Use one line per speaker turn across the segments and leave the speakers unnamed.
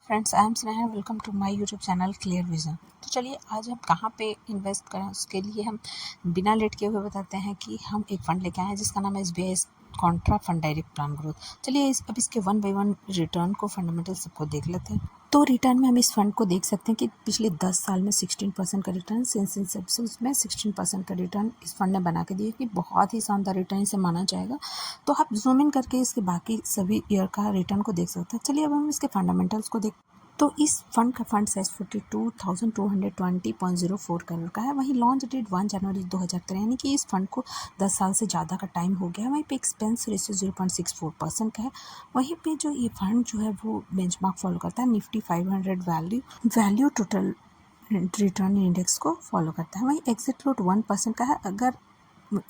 Friends, I am Sneha. Welcome to my YouTube channel clear vision. तो चलिए आज हम कहाँ पे इन्वेस्ट करें उसके लिए हम बिना लेट किए हुए बताते हैं कि हम एक फ़ंड लेके आए हैं जिसका नाम है SBI Contra fund direct plan growth. चलिए अब इसके वन बाय वन रिटर्न को फंडामेंटल सबको देख लेते हैं। तो रिटर्न में हम इस फंड को देख सकते हैं कि पिछले 10 साल में 16% का रिटर्न, सिंस इंसेप्शन में 16% का रिटर्न इस फंड ने बना के दिया कि बहुत ही शानदार रिटर्न इसे माना जाएगा। तो आप जूम इन करके इसके बाकी सभी ईयर का रिटर्न को देख सकते हैं। चलिए अब हम इसके फंडामेंटल्स को देख। तो इस फंड का फंड साइज 42,220.04 करोड़ का है। वहीं लॉन्च डेट 1 जनवरी 2013, यानी कि इस फंड को 10 साल से ज़्यादा का टाइम हो गया है। वहीं पे एक्सपेंस रेशियो 0.64% का है। वहीं पे जो ये फंड जो है वो बेंचमार्क फॉलो करता है, Nifty 500 value total return index को फॉलो करता है। वहीं एग्जिट फ्लोट 1% का है अगर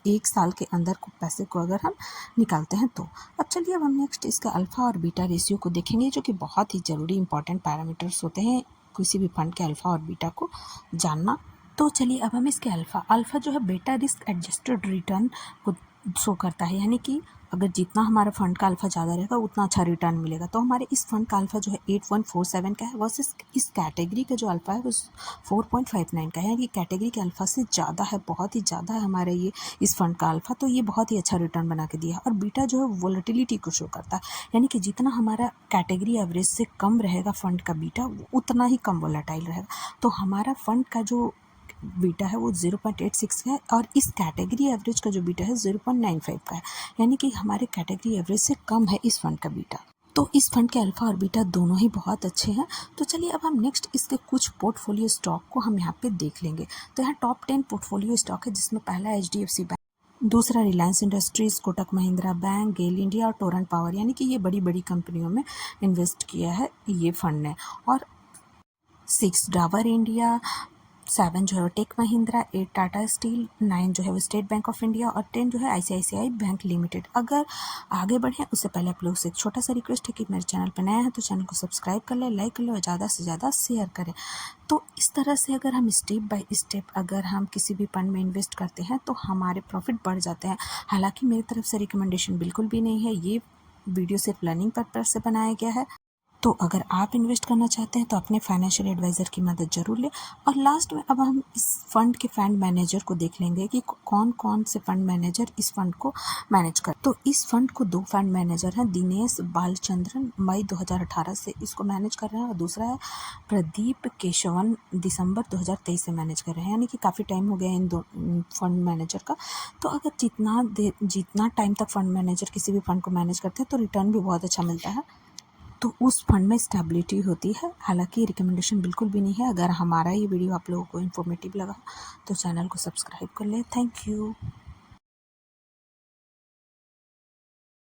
1 साल के अंदर को पैसे को अगर हम निकालते हैं तो। अब चलिए अब हम नेक्स्ट इसका अल्फ़ा और बीटा रेशियो को देखेंगे, जो कि बहुत ही ज़रूरी इंपॉर्टेंट पैरामीटर्स होते हैं किसी भी फंड के अल्फ़ा और बीटा को जानना। तो चलिए अब हम इसके अल्फ़ा जो है बेटा रिस्क एडजस्टेड रिटर्न को शो करता है, यानी कि अगर जितना हमारा फंड का अल्फ़ा ज़्यादा रहेगा उतना अच्छा रिटर्न मिलेगा। तो हमारे इस फंड का अल्फ़ा जो है 8147 का है वर्सेस इस कैटेगरी का जो अल्फ़ा है वो 4.59 का है, यानी कि कैटेगरी के अल्फ़ा से ज़्यादा है, बहुत ही ज़्यादा है हमारे ये इस फंड का अल्फ़ा। तो ये बहुत ही अच्छा रिटर्न बना के दिया है। और बीटा जो है वोलेटिलिटी को शो करता है, यानी कि जितना हमारा कैटेगरी एवरेज से कम रहेगा फंड का बीटा उतना ही कम वोलेटाइल रहेगा। तो हमारा फंड का जो बीटा है वो 0.86 का है और इस कैटेगरी एवरेज का जो बीटा है 0.95 का है, यानी कि हमारे कैटेगरी एवरेज से कम है इस फंड का बीटा। तो इस फंड के अल्फ़ा और बीटा दोनों ही बहुत अच्छे हैं। तो चलिए अब हम नेक्स्ट इसके कुछ पोर्टफोलियो स्टॉक को हम यहाँ पे देख लेंगे। तो यहाँ टॉप 10 पोर्टफोलियो स्टॉक है, जिसमें पहला HDFC बैंक, दूसरा रिलायंस इंडस्ट्रीज़, कोटक महिंद्रा बैंक, गेल इंडिया और टोरेंट पावर, यानी कि ये बड़ी बड़ी कंपनियों में इन्वेस्ट किया है ये फंड ने। और 6 डाबर इंडिया, 7 जो है वो टेक महिंद्रा, 8 टाटा स्टील, 9 जो है वो स्टेट बैंक ऑफ इंडिया और 10 जो है ICICI बैंक लिमिटेड। अगर आगे बढ़ें उससे पहले आप लोग से एक छोटा सा रिक्वेस्ट है कि मेरे चैनल पर नया है तो चैनल को सब्सक्राइब कर लें, लाइक कर लें और ज़्यादा से ज़्यादा शेयर करें। तो इस तरह से अगर हम स्टेप बाय स्टेप अगर हम किसी भी फंड में इन्वेस्ट करते हैं तो हमारे प्रॉफिट बढ़ जाते हैं। हालाँकि मेरी तरफ से रिकमेंडेशन बिल्कुल भी नहीं है, ये वीडियो सिर्फ लर्निंग पर्पज़ से बनाया गया है। तो अगर आप इन्वेस्ट करना चाहते हैं तो अपने फाइनेंशियल एडवाइज़र की मदद ज़रूर लें। और लास्ट में अब हम इस फंड के फंड मैनेजर को देख लेंगे कि कौन कौन से फंड मैनेजर इस फंड को मैनेज कर। तो इस फंड को 2 फंड मैनेजर हैं, दिनेश बालचंद्रन मई 2018 से इसको मैनेज कर रहे हैं और दूसरा है प्रदीप केशवन दिसंबर 2023 से मैनेज कर रहे हैं, यानी कि काफ़ी टाइम हो गया इन दो फंड मैनेजर का। तो अगर जितना टाइम तक फंड मैनेजर किसी भी फंड को मैनेज करते हैं तो रिटर्न भी बहुत अच्छा मिलता है, तो उस फंड में स्टेबिलिटी होती है। हालांकि रिकमेंडेशन बिल्कुल भी नहीं है। अगर हमारा ये वीडियो आप लोगों को इन्फॉर्मेटिव लगा तो चैनल को सब्सक्राइब कर लें। Thank you.